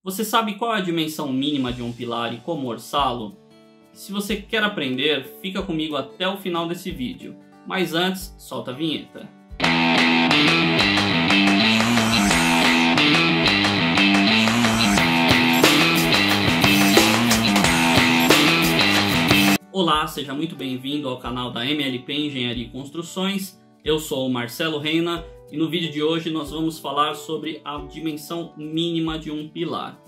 Você sabe qual é a dimensão mínima de um pilar e como orçá-lo? Se você quer aprender, fica comigo até o final desse vídeo. Mas antes, solta a vinheta. Olá, seja muito bem-vindo ao canal da MLP Engenharia e Construções. Eu sou o Marcelo Reina e no vídeo de hoje nós vamos falar sobre a dimensão mínima de um pilar.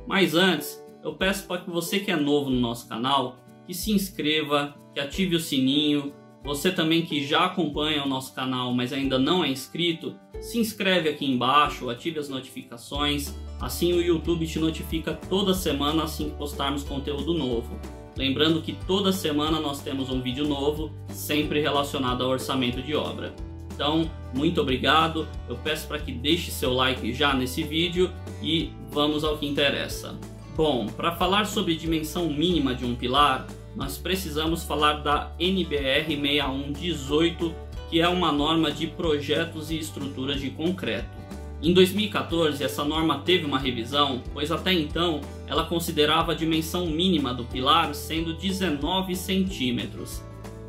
Mas antes, eu peço para que você que é novo no nosso canal, que se inscreva, que ative o sininho. Você também que já acompanha o nosso canal, mas ainda não é inscrito, se inscreve aqui embaixo, ative as notificações. Assim o YouTube te notifica toda semana assim que postarmos conteúdo novo. Lembrando que toda semana nós temos um vídeo novo, sempre relacionado ao orçamento de obra. Então, muito obrigado. Eu peço para que deixe seu like já nesse vídeo e vamos ao que interessa. Bom, para falar sobre dimensão mínima de um pilar, nós precisamos falar da NBR 6118, que é uma norma de projetos e estruturas de concreto. Em 2014, essa norma teve uma revisão, pois até então ela considerava a dimensão mínima do pilar sendo 19 centímetros.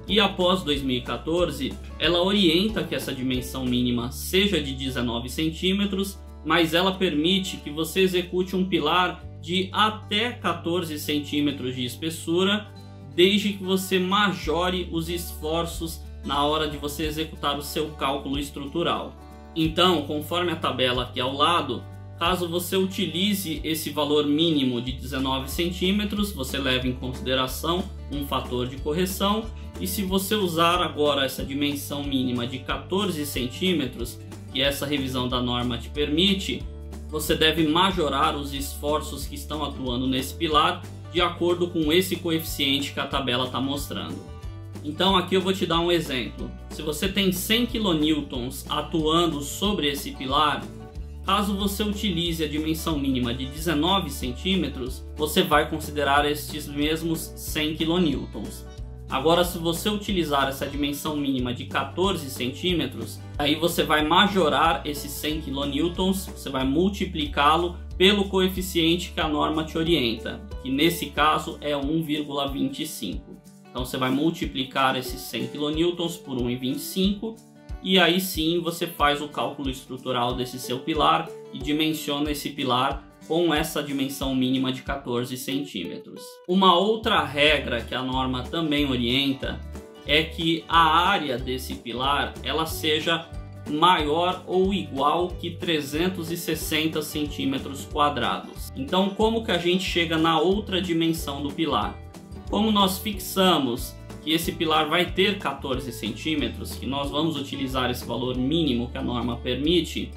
E após 2014, ela orienta que essa dimensão mínima seja de 19 centímetros, mas ela permite que você execute um pilar de até 14 centímetros de espessura, desde que você majore os esforços na hora de você executar o seu cálculo estrutural. Então, conforme a tabela aqui ao lado, caso você utilize esse valor mínimo de 19 centímetros, você leva em consideração um fator de correção, e se você usar agora essa dimensão mínima de 14 centímetros, que essa revisão da norma te permite, você deve majorar os esforços que estão atuando nesse pilar de acordo com esse coeficiente que a tabela está mostrando. Então aqui eu vou te dar um exemplo. Se você tem 100 kN atuando sobre esse pilar, caso você utilize a dimensão mínima de 19 centímetros, você vai considerar estes mesmos 100 kN. Agora, se você utilizar essa dimensão mínima de 14 centímetros, aí você vai majorar esses 100 kN, você vai multiplicá-lo pelo coeficiente que a norma te orienta, que nesse caso é 1,25. Então você vai multiplicar esses 100 kN por 1,25 e aí sim você faz o cálculo estrutural desse seu pilar e dimensiona esse pilar com essa dimensão mínima de 14 centímetros. Uma outra regra que a norma também orienta é que a área desse pilar ela seja maior ou igual que 360 centímetros quadrados. Então como que a gente chega na outra dimensão do pilar? Como nós fixamos que esse pilar vai ter 14 centímetros, que nós vamos utilizar esse valor mínimo que a norma permite,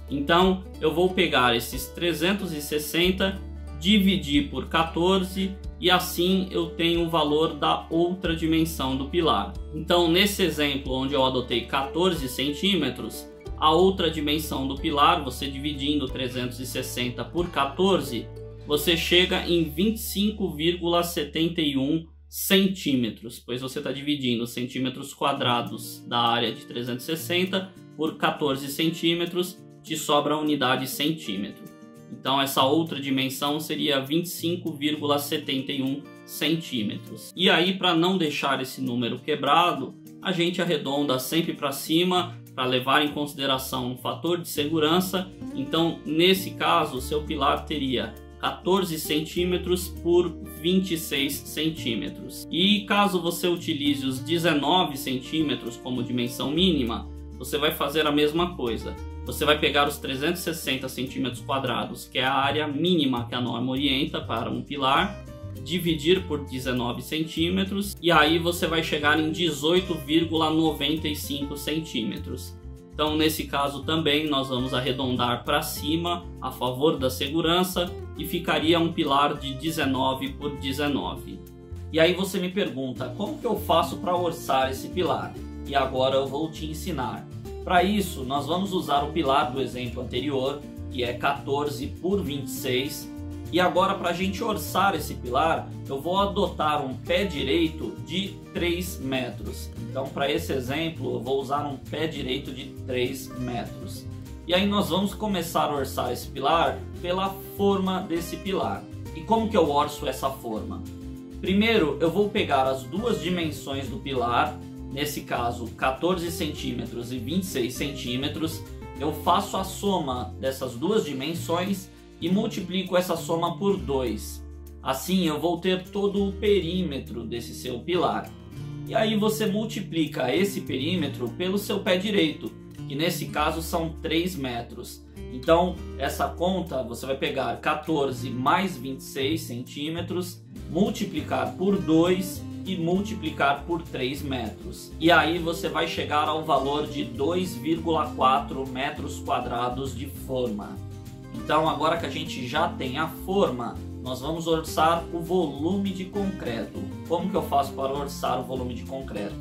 então eu vou pegar esses 360, dividir por 14 e assim eu tenho o valor da outra dimensão do pilar. Então nesse exemplo onde eu adotei 14 centímetros, a outra dimensão do pilar, você dividindo 360 por 14, você chega em 25,71 centímetros, pois você está dividindo centímetros quadrados da área de 360 por 14 centímetros, te sobra a unidade centímetro. Então essa outra dimensão seria 25,71 centímetros. E aí, para não deixar esse número quebrado, a gente arredonda sempre para cima para levar em consideração um fator de segurança. Então nesse caso o seu pilar teria 14 centímetros por 26 centímetros. E caso você utilize os 19 centímetros como dimensão mínima, você vai fazer a mesma coisa. Você vai pegar os 360 centímetros quadrados, que é a área mínima que a norma orienta para um pilar, dividir por 19 centímetros, e aí você vai chegar em 18,95 centímetros. Então nesse caso também nós vamos arredondar para cima a favor da segurança e ficaria um pilar de 19 por 19. E aí você me pergunta, como que eu faço para orçar esse pilar? E agora eu vou te ensinar. Para isso nós vamos usar o pilar do exemplo anterior, que é 14 por 26. E agora, para a gente orçar esse pilar, eu vou adotar um pé direito de 3 metros. Então para esse exemplo eu vou usar um pé direito de 3 metros. E aí nós vamos começar a orçar esse pilar pela forma desse pilar. E como que eu orço essa forma? Primeiro eu vou pegar as duas dimensões do pilar, nesse caso 14 centímetros e 26 centímetros, eu faço a soma dessas duas dimensões e multiplico essa soma por 2. Assim eu vou ter todo o perímetro desse seu pilar. E aí você multiplica esse perímetro pelo seu pé direito, que nesse caso são 3 metros. Então essa conta você vai pegar 14 mais 26 centímetros, multiplicar por 2 e multiplicar por 3 metros. E aí você vai chegar ao valor de 2,4 metros quadrados de forma. Então agora que a gente já tem a forma, nós vamos orçar o volume de concreto. Como que eu faço para orçar o volume de concreto?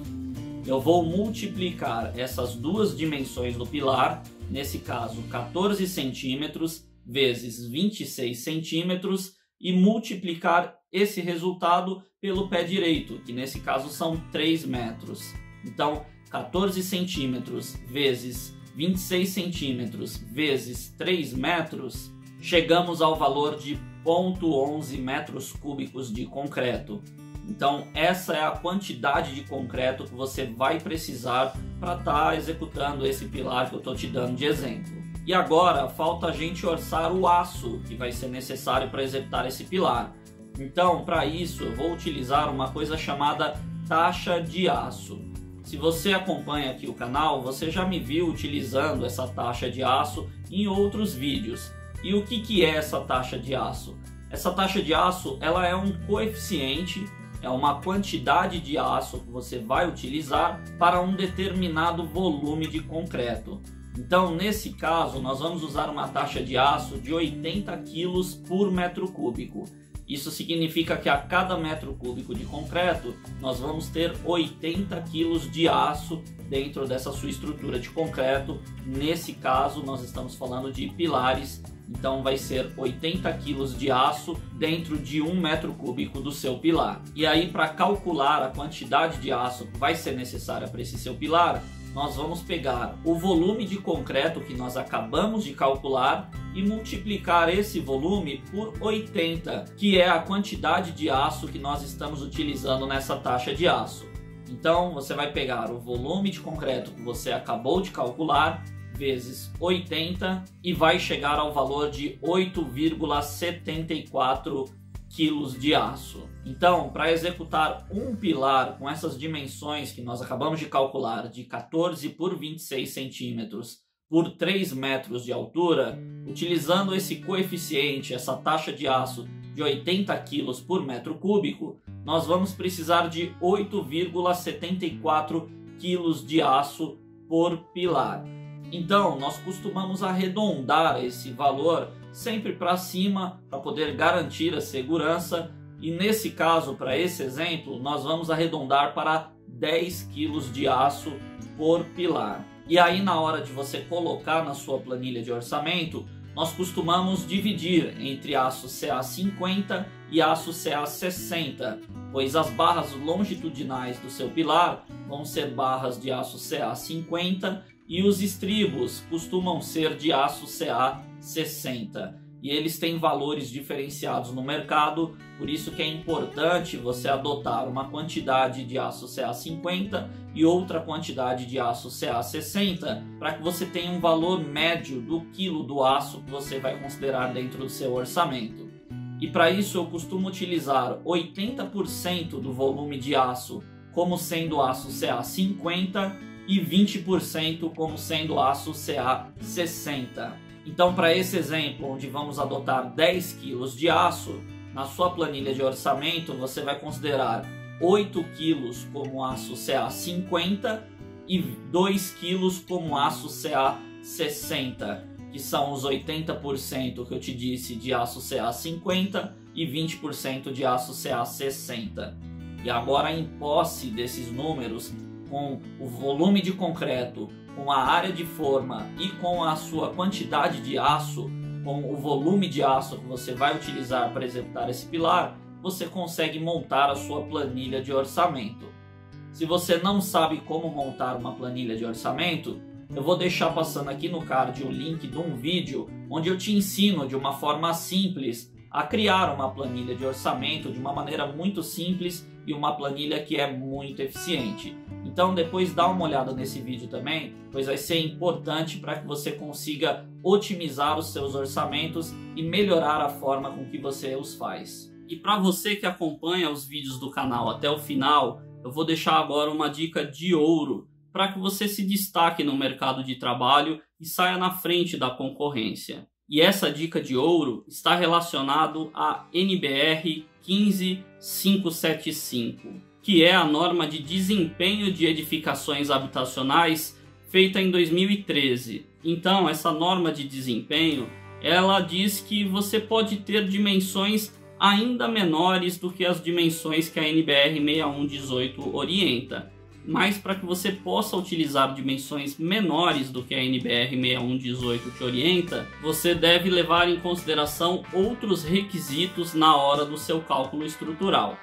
Eu vou multiplicar essas duas dimensões do pilar, nesse caso 14 centímetros vezes 26 centímetros, e multiplicar esse resultado pelo pé direito, que nesse caso são 3 metros. Então 14 centímetros vezes 26 centímetros vezes 3 metros, chegamos ao valor de 0,11 metros cúbicos de concreto. Então essa é a quantidade de concreto que você vai precisar para estar executando esse pilar que eu estou te dando de exemplo. E agora falta a gente orçar o aço que vai ser necessário para executar esse pilar. Então para isso eu vou utilizar uma coisa chamada taxa de aço. Se você acompanha aqui o canal, você já me viu utilizando essa taxa de aço em outros vídeos. E o que é essa taxa de aço? Essa taxa de aço ela é um coeficiente, é uma quantidade de aço que você vai utilizar para um determinado volume de concreto. Então nesse caso nós vamos usar uma taxa de aço de 80 kg por metro cúbico. Isso significa que a cada metro cúbico de concreto nós vamos ter 80 kg de aço dentro dessa sua estrutura de concreto. Nesse caso nós estamos falando de pilares, então vai ser 80 kg de aço dentro de 1 metro cúbico do seu pilar. E aí para calcular a quantidade de aço que vai ser necessária para esse seu pilar, nós vamos pegar o volume de concreto que nós acabamos de calcular e multiplicar esse volume por 80, que é a quantidade de aço que nós estamos utilizando nessa taxa de aço. Então você vai pegar o volume de concreto que você acabou de calcular vezes 80 e vai chegar ao valor de 8,74 quilos de aço. Então, para executar um pilar com essas dimensões que nós acabamos de calcular, de 14 por 26 centímetros por 3 metros de altura, utilizando esse coeficiente, essa taxa de aço de 80 quilos por metro cúbico, nós vamos precisar de 8,74 quilos de aço por pilar. Então, nós costumamos arredondar esse valor sempre para cima para poder garantir a segurança, e nesse caso, para esse exemplo, nós vamos arredondar para 10 kg de aço por pilar. E aí na hora de você colocar na sua planilha de orçamento, nós costumamos dividir entre aço CA50 e aço CA60, pois as barras longitudinais do seu pilar vão ser barras de aço CA50 e os estribos costumam ser de aço CA60. E eles têm valores diferenciados no mercado, por isso que é importante você adotar uma quantidade de aço CA50 e outra quantidade de aço CA60, para que você tenha um valor médio do quilo do aço que você vai considerar dentro do seu orçamento. E para isso eu costumo utilizar 80% do volume de aço como sendo aço CA50 e 20% como sendo aço CA60. Então, para esse exemplo, onde vamos adotar 10 kg de aço, na sua planilha de orçamento você vai considerar 8 kg como aço CA50 e 2 kg como aço CA60, que são os 80% que eu te disse de aço CA50 e 20% de aço CA60. E agora, em posse desses números, com o volume de concreto, com a área de forma e com a sua quantidade de aço, com o volume de aço que você vai utilizar para executar esse pilar, você consegue montar a sua planilha de orçamento. Se você não sabe como montar uma planilha de orçamento, Eu vou deixar passando aqui no card o link de um vídeo onde eu te ensino de uma forma simples a criar uma planilha de orçamento de uma maneira muito simples e uma planilha que é muito eficiente. Então depois dá uma olhada nesse vídeo também, pois vai ser importante para que você consiga otimizar os seus orçamentos e melhorar a forma com que você os faz. E para você que acompanha os vídeos do canal até o final, eu vou deixar agora uma dica de ouro para que você se destaque no mercado de trabalho e saia na frente da concorrência. E essa dica de ouro está relacionado à NBR 15575, que é a norma de desempenho de edificações habitacionais feita em 2013. Então, essa norma de desempenho, ela diz que você pode ter dimensões ainda menores do que as dimensões que a NBR 6118 orienta. Mas para que você possa utilizar dimensões menores do que a NBR 6118 te orienta, você deve levar em consideração outros requisitos na hora do seu cálculo estrutural.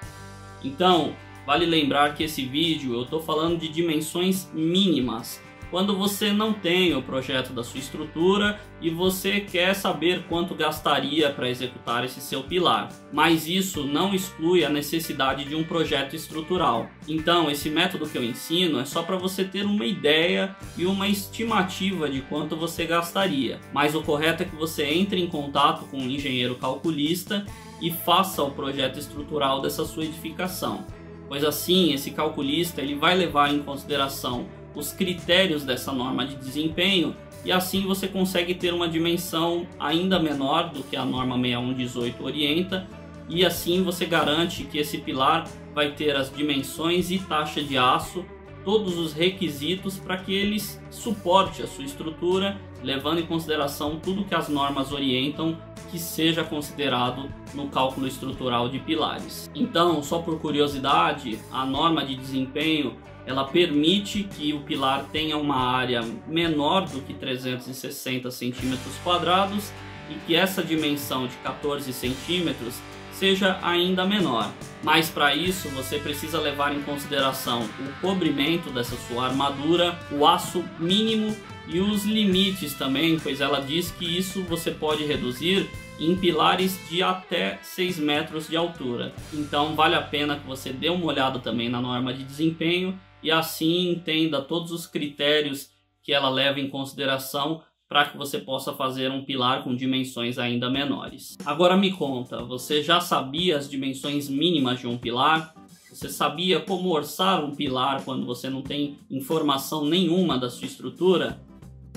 Então, vale lembrar que esse vídeo eu estou falando de dimensões mínimas, quando você não tem o projeto da sua estrutura e você quer saber quanto gastaria para executar esse seu pilar. Mas isso não exclui a necessidade de um projeto estrutural. Então, esse método que eu ensino é só para você ter uma ideia e uma estimativa de quanto você gastaria. Mas o correto é que você entre em contato com um engenheiro calculista e faça o projeto estrutural dessa sua edificação. Pois assim, esse calculista ele vai levar em consideração os critérios dessa norma de desempenho e assim você consegue ter uma dimensão ainda menor do que a norma 6118 orienta e assim você garante que esse pilar vai ter as dimensões e taxa de aço, todos os requisitos para que ele suporte a sua estrutura, levando em consideração tudo que as normas orientam que seja considerado no cálculo estrutural de pilares. Então, só por curiosidade, a norma de desempenho ela permite que o pilar tenha uma área menor do que 360 centímetros quadrados e que essa dimensão de 14 centímetros seja ainda menor. Mas para isso você precisa levar em consideração o cobrimento dessa sua armadura, o aço mínimo e os limites também, pois ela diz que isso você pode reduzir em pilares de até 6 metros de altura. Então vale a pena que você dê uma olhada também na norma de desempenho e assim entenda todos os critérios que ela leva em consideração para que você possa fazer um pilar com dimensões ainda menores. Agora me conta, você já sabia as dimensões mínimas de um pilar? Você sabia como orçar um pilar quando você não tem informação nenhuma da sua estrutura?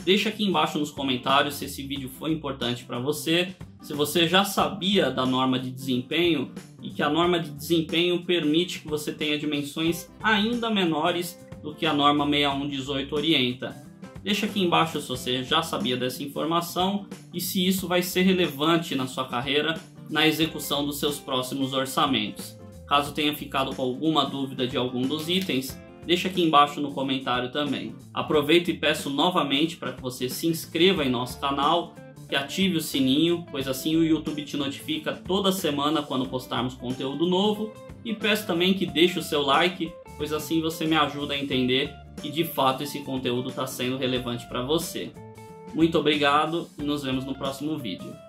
Deixa aqui embaixo nos comentários se esse vídeo foi importante para você, se você já sabia da norma de desempenho e que a norma de desempenho permite que você tenha dimensões ainda menores do que a norma 6118 orienta. Deixa aqui embaixo se você já sabia dessa informação e se isso vai ser relevante na sua carreira na execução dos seus próximos orçamentos. Caso tenha ficado com alguma dúvida de algum dos itens, deixa aqui embaixo no comentário também. Aproveito e peço novamente para que você se inscreva em nosso canal, que ative o sininho, pois assim o YouTube te notifica toda semana quando postarmos conteúdo novo, e peço também que deixe o seu like, pois assim você me ajuda a entender que de fato esse conteúdo está sendo relevante para você. Muito obrigado e nos vemos no próximo vídeo.